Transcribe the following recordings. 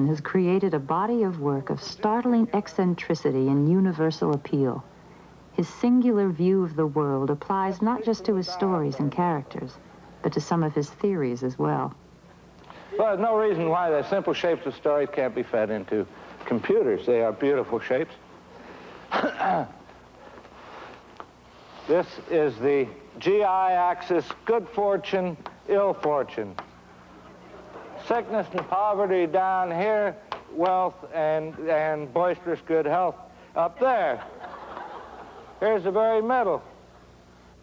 has created a body of work of startling eccentricity and universal appeal. His singular view of the world applies not just to his stories and characters, but to some of his theories as well. Well, there's no reason why the simple shapes of stories can't be fed into computers. They are beautiful shapes. This is the GI axis, good fortune, ill fortune. Sickness and poverty down here, wealth and boisterous good health up there. Here's the very middle.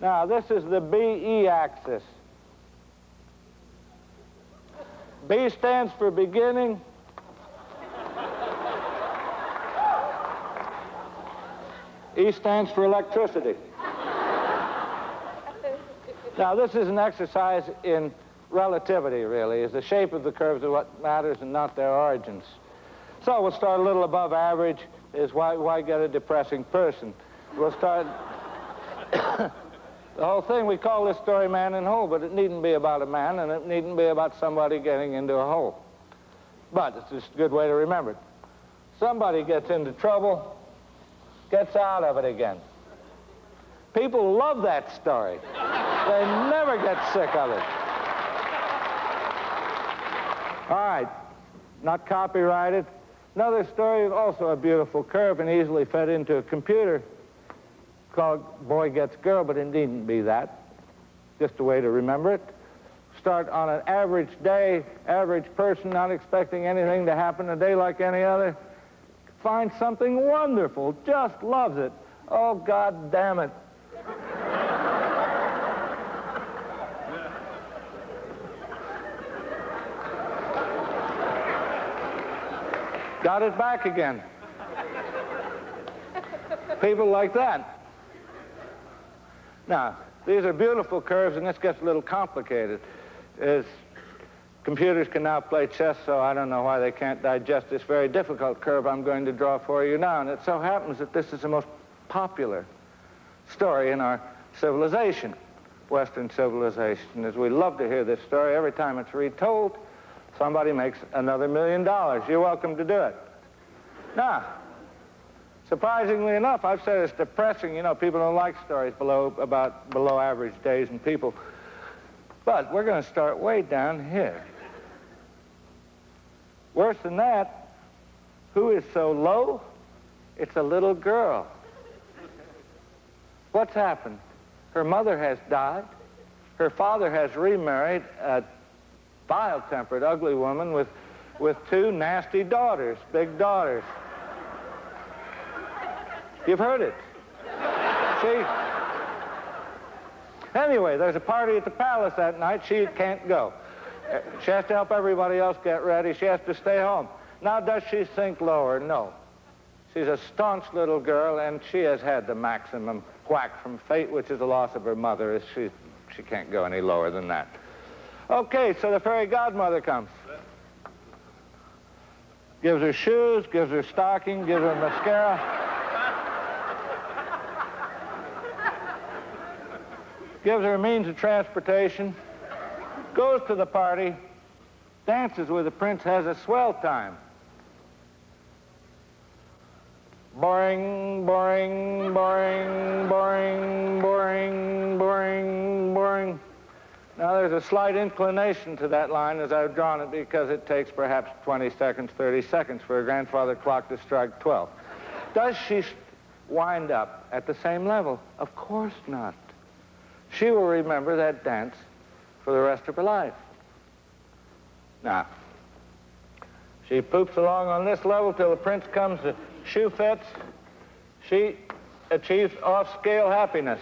Now, this is the BE axis. B stands for beginning. E stands for electricity. Now, this is an exercise in relativity, really, is the shape of the curves of what matters and not their origins. So we'll start a little above average, is why get a depressing person? We'll start the whole thing. We call this story Man in Hole, but it needn't be about a man, and it needn't be about somebody getting into a hole. But it's just a good way to remember it. Somebody gets into trouble, gets out of it again. People love that story. They never get sick of it. All right, not copyrighted. Another story, also a beautiful curve and easily fed into a computer, called Boy Gets Girl, but it needn't be that. Just a way to remember it. Start on an average day, average person, not expecting anything to happen a day like any other. Find something wonderful, just loves it. Oh, God damn it. Got it back again. People like that. Now, these are beautiful curves, and this gets a little complicated. Computers can now play chess, so I don't know why they can't digest this very difficult curve I'm going to draw for you now. And it so happens that this is the most popular story in our civilization, Western civilization. As we love to hear this story, every time it's retold, somebody makes another $1 million. You're welcome to do it. Now, surprisingly enough, I've said it's depressing. You know, people don't like stories about below average days and people. But we're going to start way down here. Worse than that, who is so low? It's a little girl. What's happened? Her mother has died. Her father has remarried a vile-tempered, ugly woman with two nasty daughters, big daughters. You've heard it. Anyway, there's a party at the palace that night. She can't go. She has to help everybody else get ready. She has to stay home. Now, does she sink lower? No. She's a staunch little girl, and she has had the maximum whack from fate, which is the loss of her mother. She can't go any lower than that. Okay, so the fairy godmother comes. Gives her shoes, gives her stocking, gives her mascara. Gives her a means of transportation, goes to the party, dances with the prince, has a swell time. Boring, boring, boring, boring, boring, boring, boring. Now, there's a slight inclination to that line as I've drawn it because it takes perhaps 20 seconds, 30 seconds for a grandfather clock to strike 12. Does she wind up at the same level? Of course not. She will remember that dance for the rest of her life. Now, she poops along on this level till the prince comes, the shoe fits. She achieves off-scale happiness.